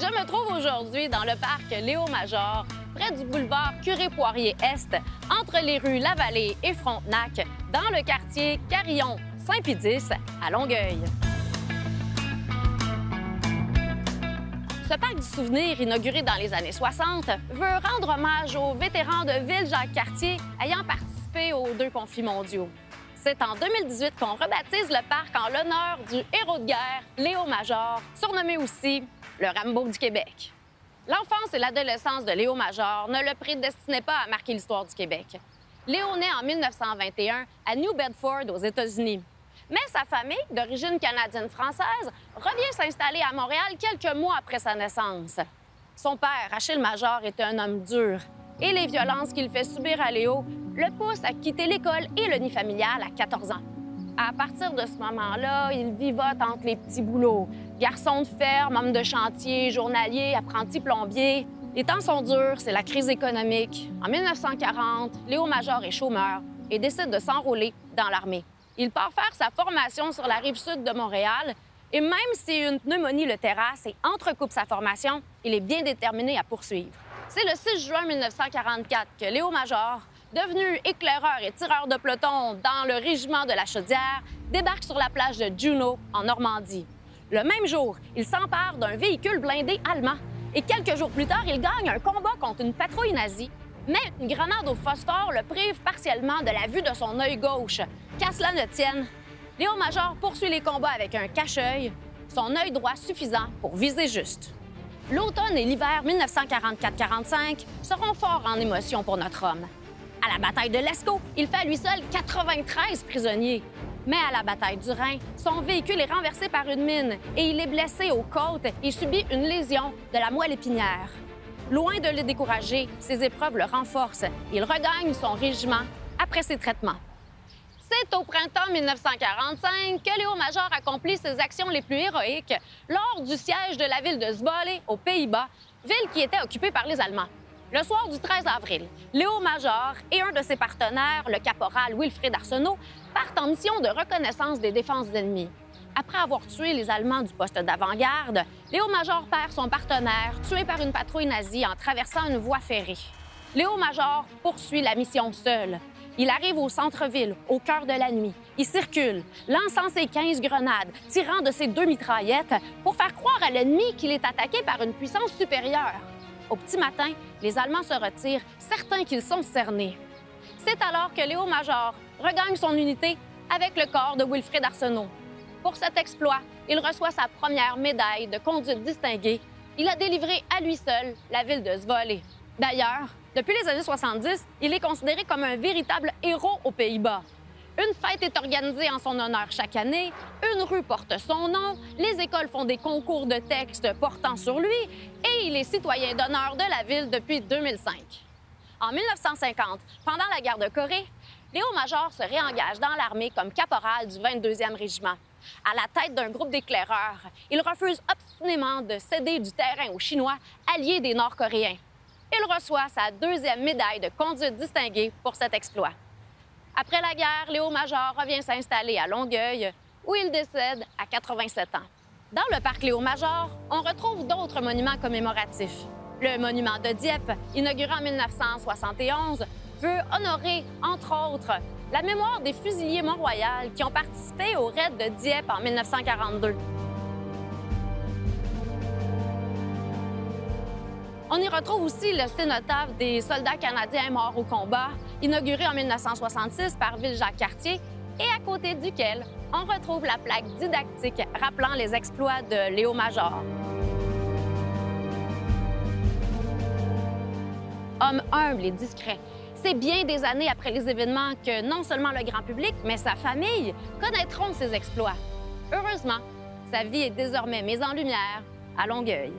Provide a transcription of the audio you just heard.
Je me trouve aujourd'hui dans le parc Léo-Major, près du boulevard Curé-Poirier-Est, entre les rues Lavallée et Frontenac, dans le quartier Carillon-Saint-Pédis à Longueuil. Ce parc du souvenir, inauguré dans les années 60, veut rendre hommage aux vétérans de Ville-Jacques-Cartier ayant participé aux 2 conflits mondiaux. C'est en 2018 qu'on rebaptise le parc en l'honneur du héros de guerre Léo-Major, surnommé aussi le Rambo du Québec. L'enfance et l'adolescence de Léo-Major ne le prédestinaient pas à marquer l'histoire du Québec. Léo naît en 1921 à New Bedford, aux États-Unis. Mais sa famille, d'origine canadienne-française, revient s'installer à Montréal quelques mois après sa naissance. Son père, Achille Major, était un homme dur et les violences qu'il fait subir à Léo le poussent à quitter l'école et le nid familial à 14 ans. À partir de ce moment-là, il vivote entre les petits boulots. Garçon de ferme, homme de chantier, journalier, apprenti plombier. Les temps sont durs, c'est la crise économique. En 1940, Léo Major est chômeur et décide de s'enrôler dans l'armée. Il part faire sa formation sur la rive sud de Montréal et même si une pneumonie le terrasse et entrecoupe sa formation, il est bien déterminé à poursuivre. C'est le 6 juin 1944 que Léo Major, devenu éclaireur et tireur de peloton dans le régiment de la Chaudière, débarque sur la plage de Juneau, en Normandie. Le même jour, il s'empare d'un véhicule blindé allemand et quelques jours plus tard, il gagne un combat contre une patrouille nazie. Mais une grenade au phosphore le prive partiellement de la vue de son œil gauche. Qu'à cela ne tienne, Léo Major poursuit les combats avec un cache-œil, son œil droit suffisant pour viser juste. L'automne et l'hiver 1944-45 seront forts en émotion pour notre homme. À la bataille de l'Escaut, il fait à lui seul 93 prisonniers. Mais à la bataille du Rhin, son véhicule est renversé par une mine et il est blessé aux côtes et subit une lésion de la moelle épinière. Loin de le décourager, ses épreuves le renforcent. Il regagne son régiment après ses traitements. C'est au printemps 1945 que Léo Major accomplit ses actions les plus héroïques lors du siège de la ville de Zwolle, aux Pays-Bas, ville qui était occupée par les Allemands. Le soir du 13 avril, Léo Major et un de ses partenaires, le caporal Wilfrid Arsenault, partent en mission de reconnaissance des défenses ennemies. Après avoir tué les Allemands du poste d'avant-garde, Léo Major perd son partenaire, tué par une patrouille nazie en traversant une voie ferrée. Léo Major poursuit la mission seul. Il arrive au centre-ville, au cœur de la nuit. Il circule, lançant ses 15 grenades, tirant de ses 2 mitraillettes pour faire croire à l'ennemi qu'il est attaqué par une puissance supérieure. Au petit matin, les Allemands se retirent, certains qu'ils sont cernés. C'est alors que Léo Major regagne son unité avec le corps de Wilfrid Arsenault. Pour cet exploit, il reçoit sa première médaille de conduite distinguée. Il a délivré à lui seul la ville de Zwolle. D'ailleurs, depuis les années 70, il est considéré comme un véritable héros aux Pays-Bas. Une fête est organisée en son honneur chaque année, une rue porte son nom, les écoles font des concours de textes portant sur lui et il est citoyen d'honneur de la ville depuis 2005. En 1950, pendant la guerre de Corée, Léo Major se réengage dans l'armée comme caporal du 22e régiment. À la tête d'un groupe d'éclaireurs, il refuse obstinément de céder du terrain aux Chinois, alliés des Nord-Coréens. Il reçoit sa 2e médaille de conduite distinguée pour cet exploit. Après la guerre, Léo Major revient s'installer à Longueuil, où il décède à 87 ans. Dans le parc Léo Major, on retrouve d'autres monuments commémoratifs. Le monument de Dieppe, inauguré en 1971, veut honorer, entre autres, la mémoire des fusiliers Mont-Royal qui ont participé au raid de Dieppe en 1942. On y retrouve aussi le cénotaphe des soldats canadiens morts au combat, inauguré en 1966 par Ville-Jacques-Cartier, et à côté duquel on retrouve la plaque didactique rappelant les exploits de Léo Major. Homme humble et discret, c'est bien des années après les événements que non seulement le grand public, mais sa famille connaîtront ses exploits. Heureusement, sa vie est désormais mise en lumière à Longueuil.